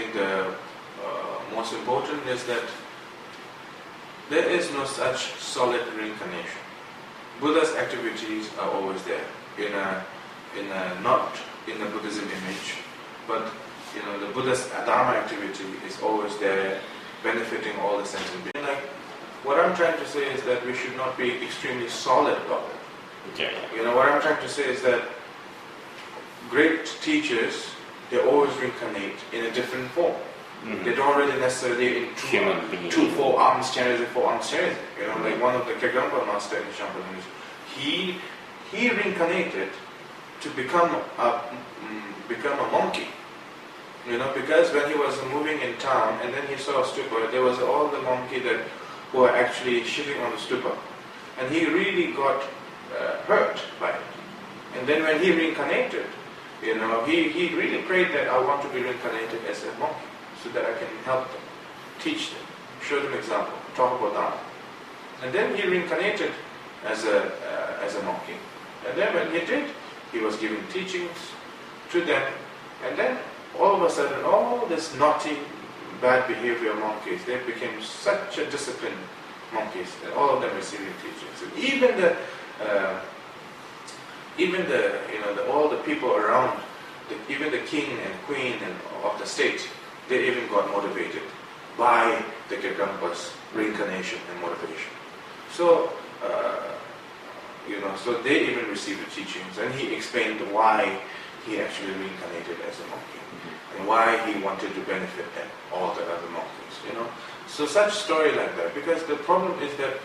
think the most important is that there is no such solid reincarnation. Buddha's activities are always there, not in the Buddhism image, but the Buddha's Dharma activity is always there, benefiting all the sentient beings. Like, what I'm trying to say is that we should not be extremely solid about it. Yeah. What I'm trying to say is that great teachers, they always reincarnate in a different form. Mm-hmm. They don't really necessarily in two four-arms channelism, four-arms channelism. Like one of the Kagampa master in Shampoo, he reincarnated to become a monkey. Because when he was moving in town, and then he saw a stupa, there was all the monkey that who were actually shitting on the stupa, and he really got hurt by it. And then when he reincarnated, he really prayed that I want to be reincarnated as a monkey, so that I can help them, teach them, show them example, talk about Dharma. And then he reincarnated as a monkey. And then when he did, he was giving teachings to them. And then all of a sudden, all this naughty, bad behavior monkeys, they became such a disciplined monkeys, and all of them receiving teachings. And all the people around, even the king and queen of the state, they even got motivated by the Kagampa's reincarnation and motivation. So, so they even received the teachings, and he explained why he actually reincarnated as a monkey, and why he wanted to benefit them, all the other monkeys, So such story like that, because the problem is that,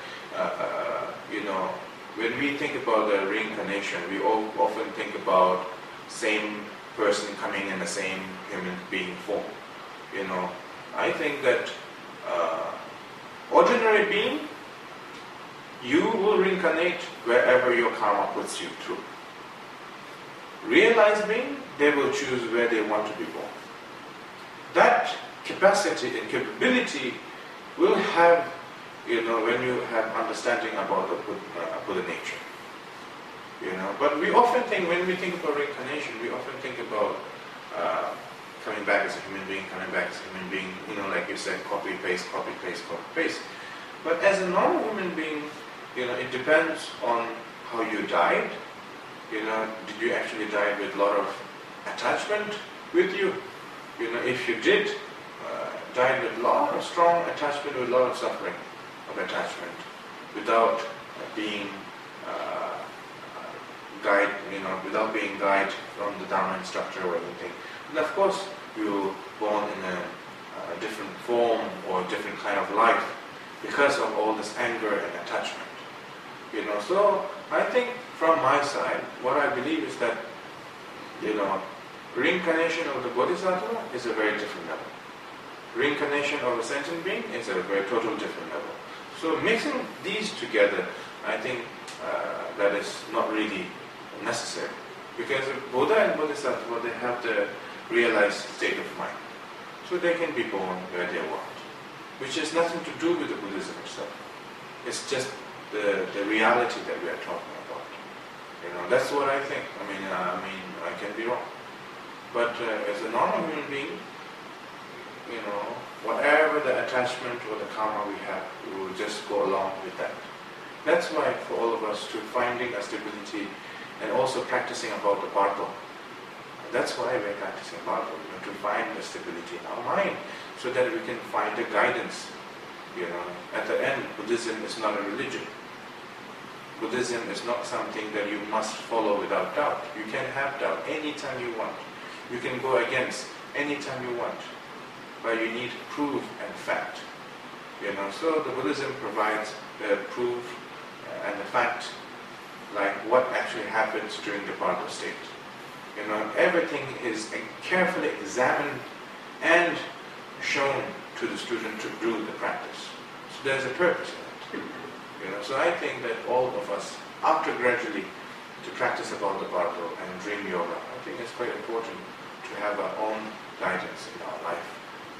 when we think about the reincarnation, we often think about same person coming in the same human being form. I think that ordinary being, you will reincarnate wherever your karma puts you through. Realized being, they will choose where they want to be born. That capacity and capability will have, when you have understanding about the Buddha nature. But we often think, when we think about reincarnation, we often think about coming back as a human being, like you said, copy, paste. But as a normal human being, it depends on how you died. Did you actually die with a lot of attachment with you? If you did, died with a lot of strong attachment, with a lot of suffering of attachment, without being without being guided from the Dharma instructor or anything. And of course, you were born in a different form or a different kind of life because of all this anger and attachment. So I think from my side, what I believe is that, reincarnation of the Bodhisattva is a very different level. Reincarnation of a sentient being is a very total different level. So mixing these together, I think that is not really necessary. Because Buddha and Bodhisattva, they have the realized state of mind. So they can be born where they want. Which has nothing to do with the Buddhism itself. It's just the reality that we are talking about. That's what I think. I can be wrong. But as a normal human being, whatever the attachment or the karma we have, we will just go along with that. That's why for all of us to finding a stability and also practicing about the Bardo. That's why we're practicing Bardo, to find the stability in our mind, so that we can find the guidance. At the end, Buddhism is not a religion. Buddhism is not something that you must follow without doubt. You can have doubt anytime you want. You can go against anytime you want. But you need proof and fact. So the Buddhism provides the proof and the fact, like what actually happens during the Bardo state. Everything is carefully examined and shown to the student to do the practice. So there's a purpose in it. So I think that all of us, after gradually to practice about the Bardo and dream yoga, I think it's quite important to have our own guidance in our life.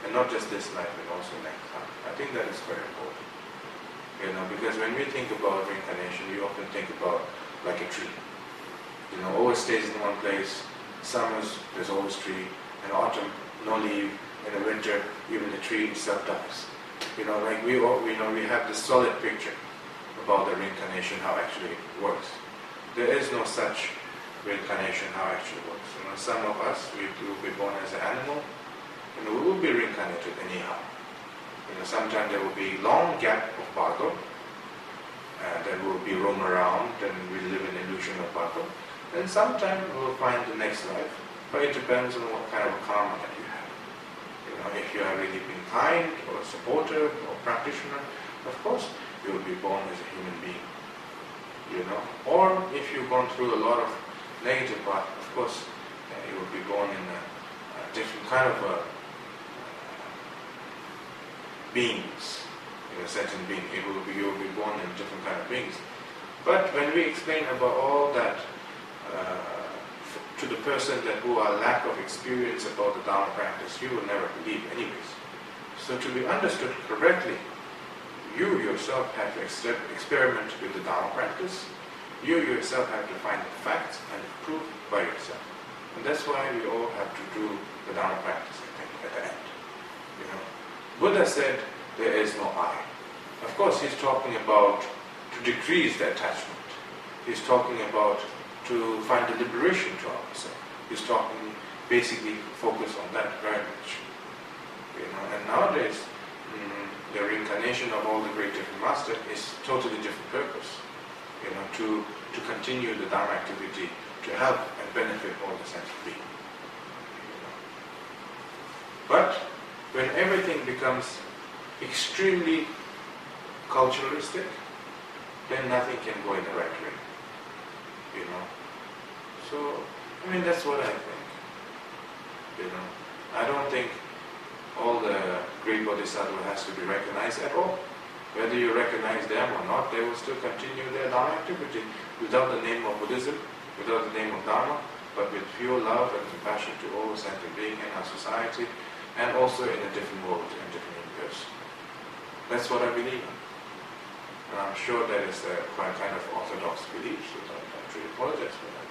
And not just this life, but also next life. I think that is very important. Because when we think about reincarnation, we often think about like a tree. Always stays in one place. Summers, there's always tree. And autumn, no leaf. in the winter, even the tree itself dies. Like we have this solid picture about the reincarnation, how actually it works. There is no such reincarnation, how it actually works. Some of us, we will be born as an animal, we will be reincarnated anyhow. Sometimes there will be long gap of bhagavad, and then we'll be roam around and we live in illusion of bhagavad. Then sometime we'll find the next life, but it depends on what kind of karma that you have. If you have really been kind or supportive or practitioner, of course you will be born as a human being. Or if you've gone through a lot of negative part, of course you will be born in a different kind of beings. Certain being, you will be born in different kind of beings. But when we explain about all that to the person who are lack of experience about the Dharma practice, you will never believe anyways. So to be understood correctly, you yourself have to experiment with the Dharma practice. You yourself have to find the facts and prove by yourself. And that's why we all have to do the Dharma practice, I think, at the end. Buddha said, there is no I. Of course, he's talking about to decrease the attachment. He's talking about to find the liberation to ourselves. He's talking basically focus on that very much. And nowadays, the reincarnation of all the great different masters is totally different purpose. To continue the Dharma activity, to help and benefit all the sentient beings. But when everything becomes extremely culturalistic, then nothing can go in the right way. So, that's what I think. I don't think all the great bodhisattvas has to be recognized at all. Whether you recognize them or not, they will still continue their Dharma activity without the name of Buddhism, without the name of Dharma, but with pure love and compassion to all the sentient beings in our society, and also in a different world and different universe. That's what I believe in. And I'm sure that is a quite kind of orthodox belief, so I don't really apologize for that.